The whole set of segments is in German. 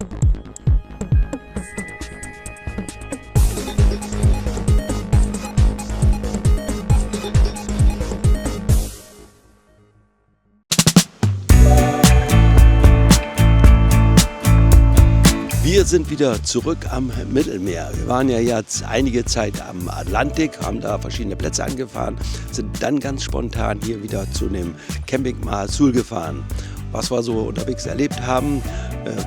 Wir sind wieder zurück am Mittelmeer. Wir waren ja jetzt einige Zeit am Atlantik, haben da verschiedene Plätze angefahren, sind dann ganz spontan hier wieder zu dem Camping Mahasul gefahren. Was wir so unterwegs erlebt haben,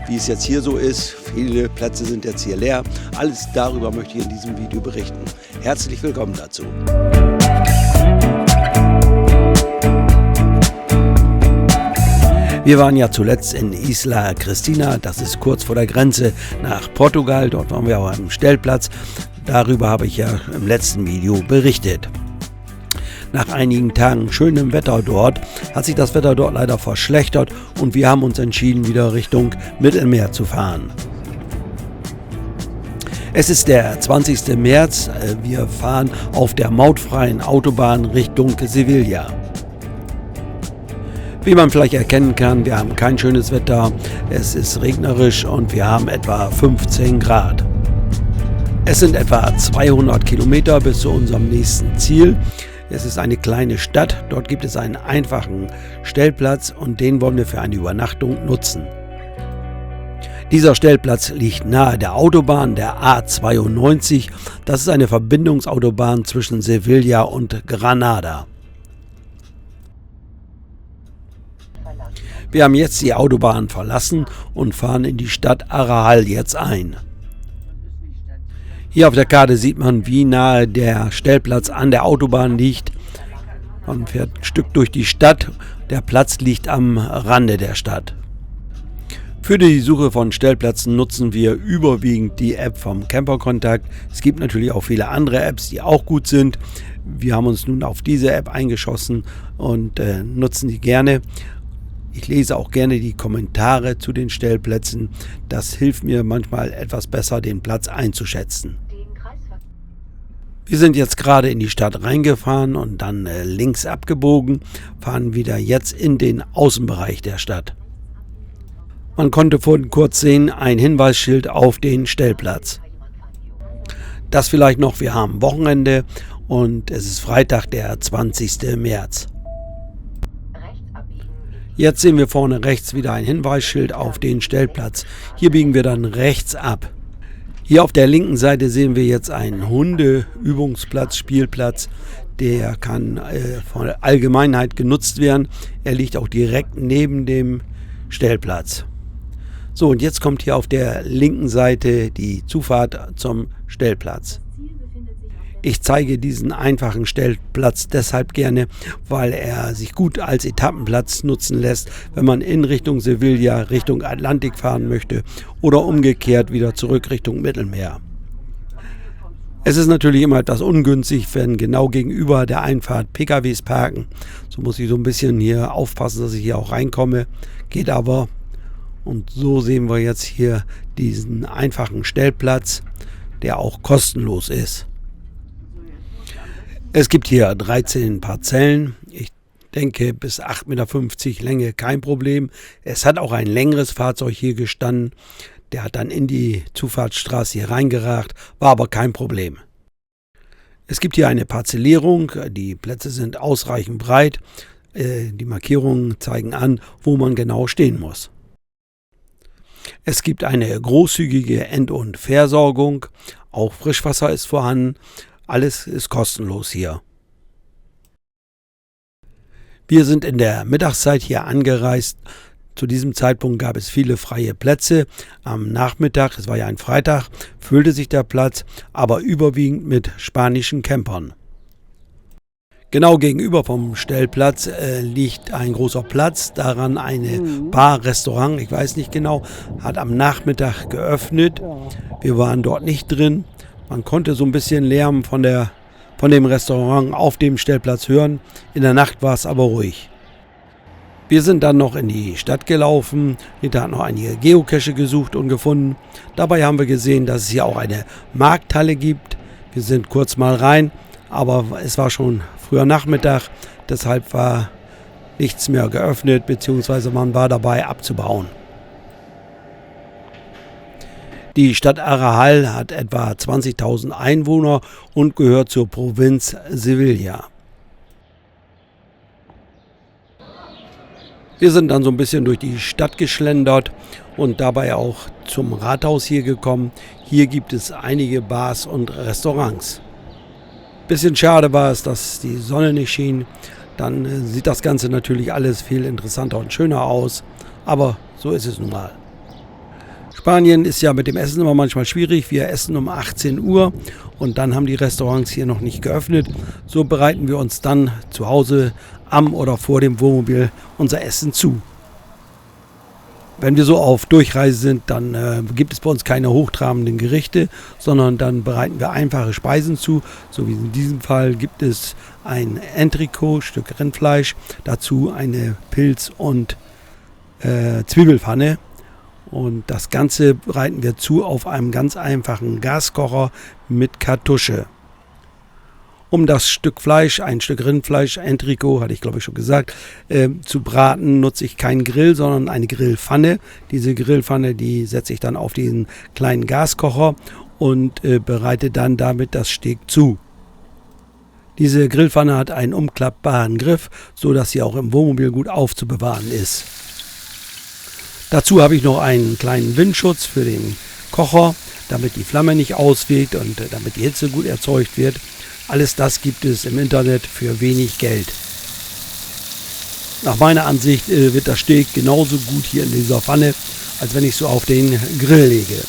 wie es jetzt hier so ist, viele Plätze sind jetzt hier leer. Alles darüber möchte ich in diesem Video berichten. Herzlich willkommen dazu. Wir waren ja zuletzt in Isla Cristina, das ist kurz vor der Grenze nach Portugal. Dort waren wir auch am Stellplatz. Darüber habe ich ja im letzten Video berichtet. Nach einigen Tagen schönem Wetter dort hat sich das Wetter dort leider verschlechtert und wir haben uns entschieden, wieder Richtung Mittelmeer zu fahren. Es ist der 20. März. Wir fahren auf der mautfreien Autobahn Richtung Sevilla. Wie man vielleicht erkennen kann, wir haben kein schönes Wetter, es ist regnerisch und wir haben etwa 15 Grad. Es sind etwa 200 Kilometer bis zu unserem nächsten Ziel. Es ist eine kleine Stadt, dort gibt es einen einfachen Stellplatz und den wollen wir für eine Übernachtung nutzen. Dieser Stellplatz liegt nahe der Autobahn, der A92. Das ist eine Verbindungsautobahn zwischen Sevilla und Granada. Wir haben jetzt die Autobahn verlassen und fahren in die Stadt Arraial jetzt ein. Hier auf der Karte sieht man, wie nahe der Stellplatz an der Autobahn liegt. Man fährt ein Stück durch die Stadt. Der Platz liegt am Rande der Stadt. Für die Suche von Stellplätzen nutzen wir überwiegend die App vom Camperkontakt. Es gibt natürlich auch viele andere Apps, die auch gut sind. Wir haben uns nun auf diese App eingeschossen und nutzen die gerne. Ich lese auch gerne die Kommentare zu den Stellplätzen. Das hilft mir manchmal etwas besser, den Platz einzuschätzen. Wir sind jetzt gerade in die Stadt reingefahren und dann links abgebogen, fahren wieder jetzt in den Außenbereich der Stadt. Man konnte vorhin kurz sehen, ein Hinweisschild auf den Stellplatz. Das vielleicht noch, wir haben Wochenende und es ist Freitag, der 20. März. Jetzt sehen wir vorne rechts wieder ein Hinweisschild auf den Stellplatz. Hier biegen wir dann rechts ab. Hier auf der linken Seite sehen wir jetzt einen Hundeübungsplatz, Spielplatz. Der kann von der Allgemeinheit genutzt werden. Er liegt auch direkt neben dem Stellplatz. So, und jetzt kommt hier auf der linken Seite die Zufahrt zum Stellplatz. Ich zeige diesen einfachen Stellplatz deshalb gerne, weil er sich gut als Etappenplatz nutzen lässt, wenn man in Richtung Sevilla, Richtung Atlantik fahren möchte oder umgekehrt wieder zurück Richtung Mittelmeer. Es ist natürlich immer etwas ungünstig, wenn genau gegenüber der Einfahrt PKWs parken. So muss ich so ein bisschen hier aufpassen, dass ich hier auch reinkomme. Geht aber. Und so sehen wir jetzt hier diesen einfachen Stellplatz, der auch kostenlos ist. Es gibt hier 13 Parzellen, ich denke bis 8,50 Meter Länge kein Problem. Es hat auch ein längeres Fahrzeug hier gestanden, der hat dann in die Zufahrtsstraße hier reingeragt, war aber kein Problem. Es gibt hier eine Parzellierung, die Plätze sind ausreichend breit, die Markierungen zeigen an, wo man genau stehen muss. Es gibt eine großzügige End- und Versorgung, auch Frischwasser ist vorhanden. Alles ist kostenlos hier. Wir sind in der Mittagszeit hier angereist. Zu diesem Zeitpunkt gab es viele freie Plätze. Am Nachmittag, es war ja ein Freitag, füllte sich der Platz, aber überwiegend mit spanischen Campern. Genau gegenüber vom Stellplatz liegt ein großer Platz, daran eine Bar, Restaurant, ich weiß nicht genau, hat am Nachmittag geöffnet. Wir waren dort nicht drin. Man konnte so ein bisschen Lärm von dem Restaurant auf dem Stellplatz hören. In der Nacht war es aber ruhig. Wir sind dann noch in die Stadt gelaufen, hinterher noch einige Geocache gesucht und gefunden. Dabei haben wir gesehen, dass es hier auch eine Markthalle gibt. Wir sind kurz mal rein, aber es war schon früher Nachmittag, deshalb war nichts mehr geöffnet, beziehungsweise man war dabei abzubauen. Die Stadt Arrajal hat etwa 20.000 Einwohner und gehört zur Provinz Sevilla. Wir sind dann so ein bisschen durch die Stadt geschlendert und dabei auch zum Rathaus hier gekommen. Hier gibt es einige Bars und Restaurants. Bisschen schade war es, dass die Sonne nicht schien. Dann sieht das Ganze natürlich alles viel interessanter und schöner aus. Aber so ist es nun mal. Spanien ist ja mit dem Essen immer manchmal schwierig. Wir essen um 18 Uhr und dann haben die Restaurants hier noch nicht geöffnet. So bereiten wir uns dann zu Hause am oder vor dem Wohnmobil unser Essen zu. Wenn wir so auf Durchreise sind, dann gibt es bei uns keine hochtrabenden Gerichte, sondern dann bereiten wir einfache Speisen zu. So wie in diesem Fall gibt es ein Entrecot, Stück Rindfleisch, dazu eine Pilz- und Zwiebelpfanne. Und das Ganze bereiten wir zu auf einem ganz einfachen Gaskocher mit Kartusche. Um das Stück Fleisch, ein Stück Rindfleisch, Entrecot, hatte ich glaube ich schon gesagt, zu braten, nutze ich keinen Grill, sondern eine Grillpfanne. Diese Grillpfanne, die setze ich dann auf diesen kleinen Gaskocher und bereite dann damit das Steak zu. Diese Grillpfanne hat einen umklappbaren Griff, so dass sie auch im Wohnmobil gut aufzubewahren ist. Dazu habe ich noch einen kleinen Windschutz für den Kocher, damit die Flamme nicht ausweht und damit die Hitze gut erzeugt wird. Alles das gibt es im Internet für wenig Geld. Nach meiner Ansicht wird das Steak genauso gut hier in dieser Pfanne, als wenn ich so auf den Grill lege.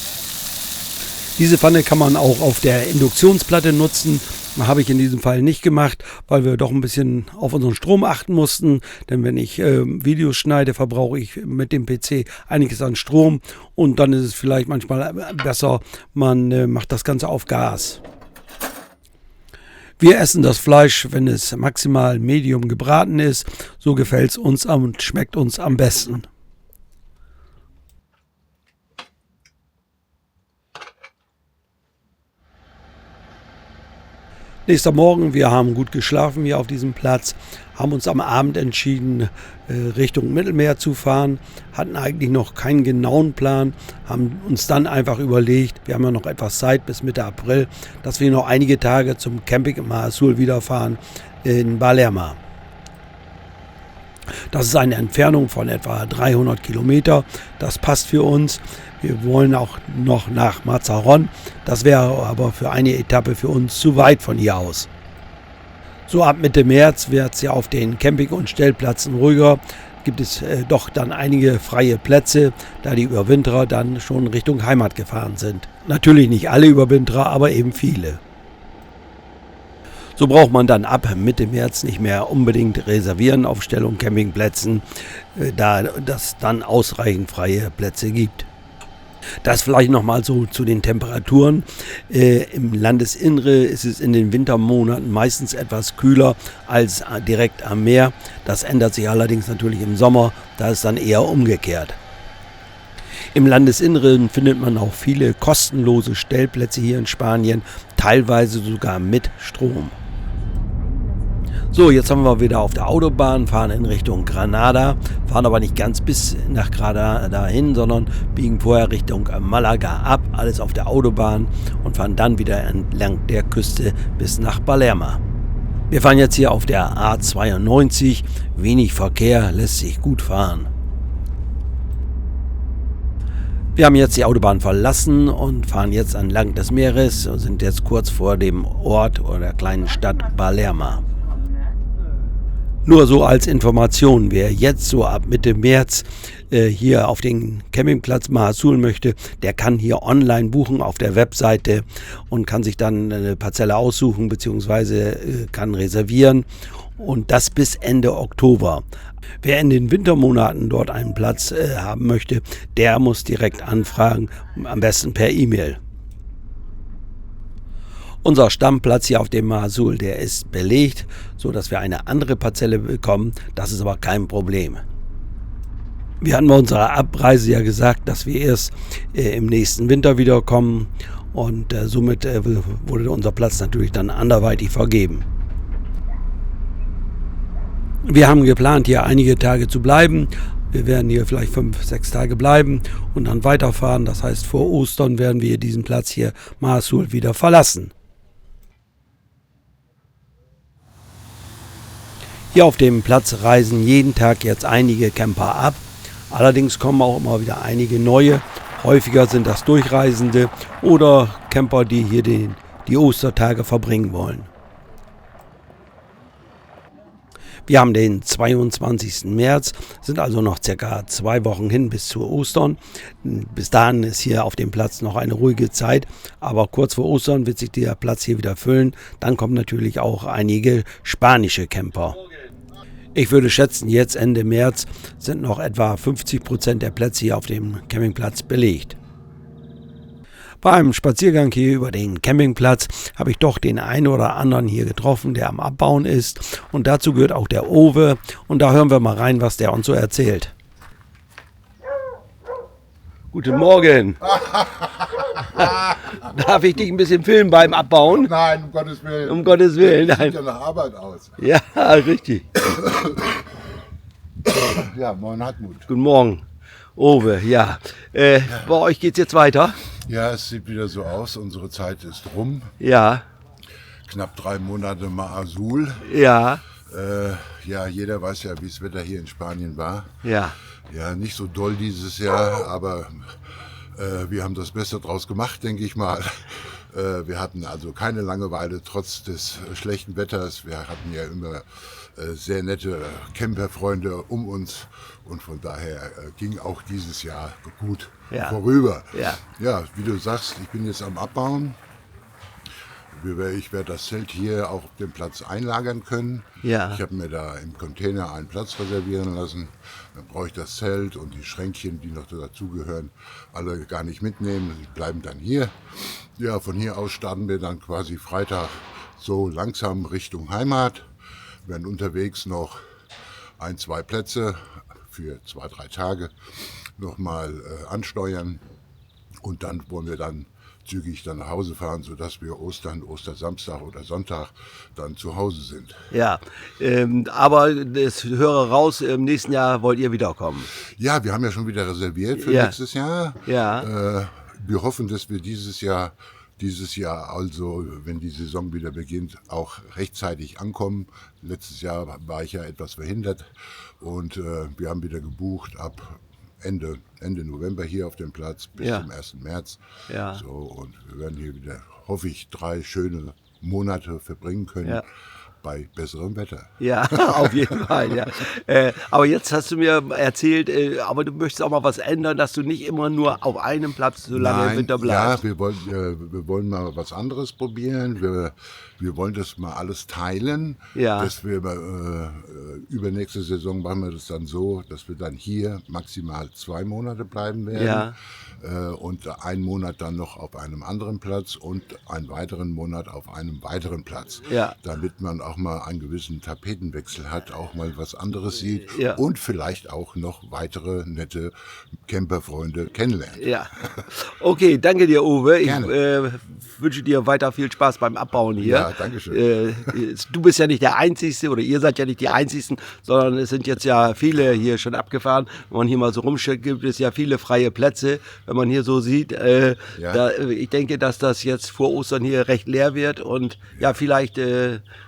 Diese Pfanne kann man auch auf der Induktionsplatte nutzen. Habe ich in diesem Fall nicht gemacht, weil wir doch ein bisschen auf unseren Strom achten mussten. Denn wenn ich Videos schneide, verbrauche ich mit dem PC einiges an Strom. Und dann ist es vielleicht manchmal besser, man macht das Ganze auf Gas. Wir essen das Fleisch, wenn es maximal medium gebraten ist. So gefällt es uns und schmeckt uns am besten. Nächster Morgen, wir haben gut geschlafen hier auf diesem Platz, haben uns am Abend entschieden, Richtung Mittelmeer zu fahren, hatten eigentlich noch keinen genauen Plan, haben uns dann einfach überlegt, wir haben ja noch etwas Zeit bis Mitte April, dass wir noch einige Tage zum Camping in Mar Azul wiederfahren in Balerma. Das ist eine Entfernung von etwa 300 Kilometer, das passt für uns. Wir wollen auch noch nach Mazarrón, das wäre aber für eine Etappe für uns zu weit von hier aus. So ab Mitte März wird es ja auf den Camping- und Stellplätzen ruhiger, gibt es doch dann einige freie Plätze, da die Überwinterer dann schon Richtung Heimat gefahren sind. Natürlich nicht alle Überwinterer, aber eben viele. So braucht man dann ab Mitte März nicht mehr unbedingt reservieren auf Stell- und Campingplätzen, da es dann ausreichend freie Plätze gibt. Das vielleicht nochmal so zu den Temperaturen. Im Landesinnere ist es in den Wintermonaten meistens etwas kühler als direkt am Meer. Das ändert sich allerdings natürlich im Sommer, da ist dann eher umgekehrt. Im Landesinneren findet man auch viele kostenlose Stellplätze hier in Spanien, teilweise sogar mit Strom. So, jetzt haben wir wieder auf der Autobahn, fahren in Richtung Granada, fahren aber nicht ganz bis nach Granada hin, sondern biegen vorher Richtung Malaga ab, alles auf der Autobahn und fahren dann wieder entlang der Küste bis nach Balerma. Wir fahren jetzt hier auf der A92, wenig Verkehr, lässt sich gut fahren. Wir haben jetzt die Autobahn verlassen und fahren jetzt entlang des Meeres und sind jetzt kurz vor dem Ort oder kleinen Stadt Balerma. Nur so als Information, wer jetzt so ab Mitte März hier auf den Campingplatz Mar Azul möchte, der kann hier online buchen auf der Webseite und kann sich dann eine Parzelle aussuchen bzw. kann reservieren und das bis Ende Oktober. Wer in den Wintermonaten dort einen Platz haben möchte, der muss direkt anfragen, am besten per E-Mail. Unser Stammplatz hier auf dem Mar Azul, der ist belegt, so dass wir eine andere Parzelle bekommen. Das ist aber kein Problem. Wir hatten bei unserer Abreise ja gesagt, dass wir erst im nächsten Winter wiederkommen und somit wurde unser Platz natürlich dann anderweitig vergeben. Wir haben geplant, hier einige Tage zu bleiben. Wir werden hier vielleicht 5, 6 Tage bleiben und dann weiterfahren. Das heißt, vor Ostern werden wir diesen Platz hier Marsul wieder verlassen. Hier auf dem Platz reisen jeden Tag jetzt einige Camper ab. Allerdings kommen auch immer wieder einige neue. Häufiger sind das Durchreisende oder Camper, die hier die Ostertage verbringen wollen. Wir haben den 22. März, sind also noch circa 2 Wochen hin bis zu Ostern. Bis dahin ist hier auf dem Platz noch eine ruhige Zeit, aber kurz vor Ostern wird sich der Platz hier wieder füllen. Dann kommen natürlich auch einige spanische Camper. Ich würde schätzen, jetzt Ende März sind noch etwa 50% der Plätze hier auf dem Campingplatz belegt. Bei einem Spaziergang hier über den Campingplatz habe ich doch den einen oder anderen hier getroffen, der am Abbauen ist. Und dazu gehört auch der Owe. Und da hören wir mal rein, was der uns so erzählt. Guten Morgen. Darf ich dich ein bisschen filmen beim Abbauen? Nein, um Gottes Willen. Um Gottes Willen, Das nein. sieht ja nach Arbeit aus. Ja, richtig. Ja, moin Hartmut. Guten Morgen, Owe. Ja, bei euch geht's jetzt weiter? Ja, es sieht wieder so aus. Unsere Zeit ist rum. Ja, Knapp 3 Monate Marsul. ja, Ja, jeder weiß ja, wie das Wetter hier in Spanien war. ja. Ja, nicht so doll dieses Jahr, aber wir haben das Beste draus gemacht, denke ich mal. Wir hatten also keine Langeweile trotz des schlechten Wetters. Wir hatten ja immer sehr nette Camperfreunde um uns und von daher ging auch dieses Jahr gut vorüber. Ja. Ja, wie du sagst, ich bin jetzt am Abbauen. Ich werde das Zelt hier auch auf dem Platz einlagern können. Ja. Ich habe mir da im Container einen Platz reservieren lassen. Dann brauche ich das Zelt und die Schränkchen, die noch dazugehören, alle gar nicht mitnehmen. Die bleiben dann hier. Ja, von hier aus starten wir dann quasi Freitag so langsam Richtung Heimat. Wir werden unterwegs noch 1, 2 Plätze für 2, 3 Tage nochmal ansteuern. Und dann wollen wir dann zügig dann nach Hause fahren, sodass wir Ostersamstag oder Sonntag dann zu Hause sind. Ja, aber das höre raus, im nächsten Jahr wollt ihr wiederkommen. Ja, wir haben ja schon wieder reserviert für Ja. nächstes Jahr. Ja. Wir hoffen, dass wir dieses Jahr also, wenn die Saison wieder beginnt, auch rechtzeitig ankommen. Letztes Jahr war ich ja etwas verhindert und wir haben wieder gebucht ab Ende November hier auf dem Platz bis Ja. zum 1. März. Ja. So, und wir werden hier wieder, hoffe ich, 3 schöne Monate verbringen können. Ja. Bei besserem Wetter. Ja, auf jeden Fall, ja. Aber jetzt hast du mir erzählt, aber du möchtest auch mal was ändern, dass du nicht immer nur auf einem Platz so lange im Winter bleibst. Ja, wir wollen mal was anderes probieren. Wir wollen das mal alles teilen. Ja. Dass wir übernächste Saison machen wir das dann so, dass wir dann hier maximal 2 Monate bleiben werden. Ja. Und 1 Monat dann noch auf einem anderen Platz und einen weiteren Monat auf einem weiteren Platz. Ja. Damit man auch mal einen gewissen Tapetenwechsel hat, auch mal was anderes sieht Ja. und vielleicht auch noch weitere nette Camperfreunde kennenlernt. Ja. Okay, danke dir, Uwe. Ich Gerne. wünsche dir weiter viel Spaß beim Abbauen hier. Ja, danke schön. Du bist ja nicht der Einzige oder ihr seid ja nicht die Einzigen, sondern es sind jetzt ja viele hier schon abgefahren. Wenn man hier mal so rumschaut, gibt es ja viele freie Plätze. Wenn man hier so sieht, ich denke, dass das jetzt vor Ostern hier recht leer wird und ja vielleicht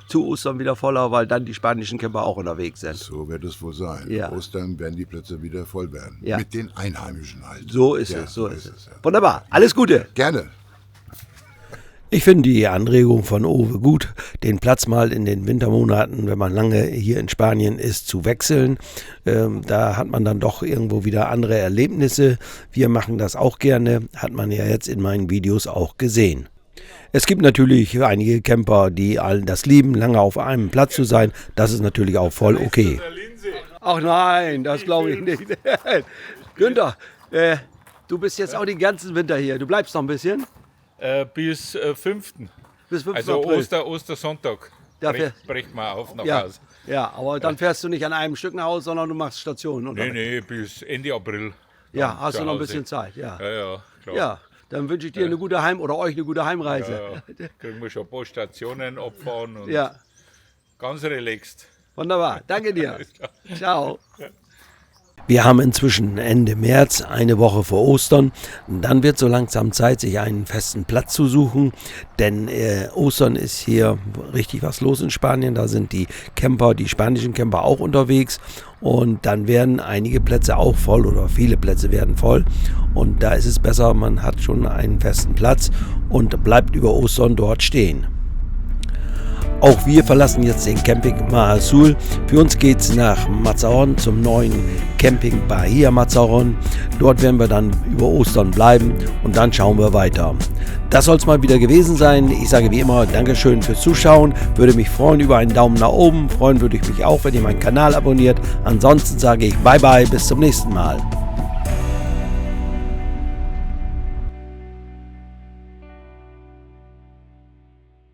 zu Ostern wieder voller, weil dann die spanischen Camper auch unterwegs sind. So wird es wohl sein. Ja. Ostern werden die Plätze wieder voll werden. Ja. Mit den Einheimischen halt. So ist Ja, es, so ist es. ja. Wunderbar, alles Gute. Gerne. Ich finde die Anregung von Uwe gut, den Platz mal in den Wintermonaten, wenn man lange hier in Spanien ist, zu wechseln. Da hat man dann doch irgendwo wieder andere Erlebnisse. Wir machen das auch gerne, hat man ja jetzt in meinen Videos auch gesehen. Es gibt natürlich einige Camper, die das lieben, lange auf einem Platz zu sein. Das ist natürlich auch voll okay. Ach nein, das glaube ich nicht. Günther, du bist jetzt auch den ganzen Winter hier. Du bleibst noch ein bisschen? Bis 5. Bis 5. Also April. Ostersonntag Dafür- brecht man auf nach Ja, Hause. ja, aber dann fährst du nicht an einem Stück nach Hause, sondern du machst Station, oder? Nee, bis Ende April. Ja, dann hast zu du noch ein Hause. bisschen Zeit, ja. Ja, klar. Ja, dann wünsche ich dir eine gute oder euch eine gute Heimreise. Ja, kriegen wir schon ein paar Stationen abfahren und Ja, ganz relaxed. wunderbar. Danke dir. Ciao. Wir haben inzwischen Ende März, eine Woche vor Ostern. Dann wird so langsam Zeit, sich einen festen Platz zu suchen, denn Ostern ist hier richtig was los in Spanien. Da sind die Camper, die spanischen Camper auch unterwegs und dann werden einige Plätze auch voll oder viele Plätze werden voll. Und da ist es besser, man hat schon einen festen Platz und bleibt über Ostern dort stehen. Auch wir verlassen jetzt den Camping Mar Azul. Für uns geht es nach Mazarrón zum neuen Camping Bahia Mazarrón. Dort werden wir dann über Ostern bleiben und dann schauen wir weiter. Das soll es mal wieder gewesen sein. Ich sage wie immer Dankeschön fürs Zuschauen. Würde mich freuen über einen Daumen nach oben. Freuen würde ich mich auch, wenn ihr meinen Kanal abonniert. Ansonsten sage ich Bye bye, bis zum nächsten Mal.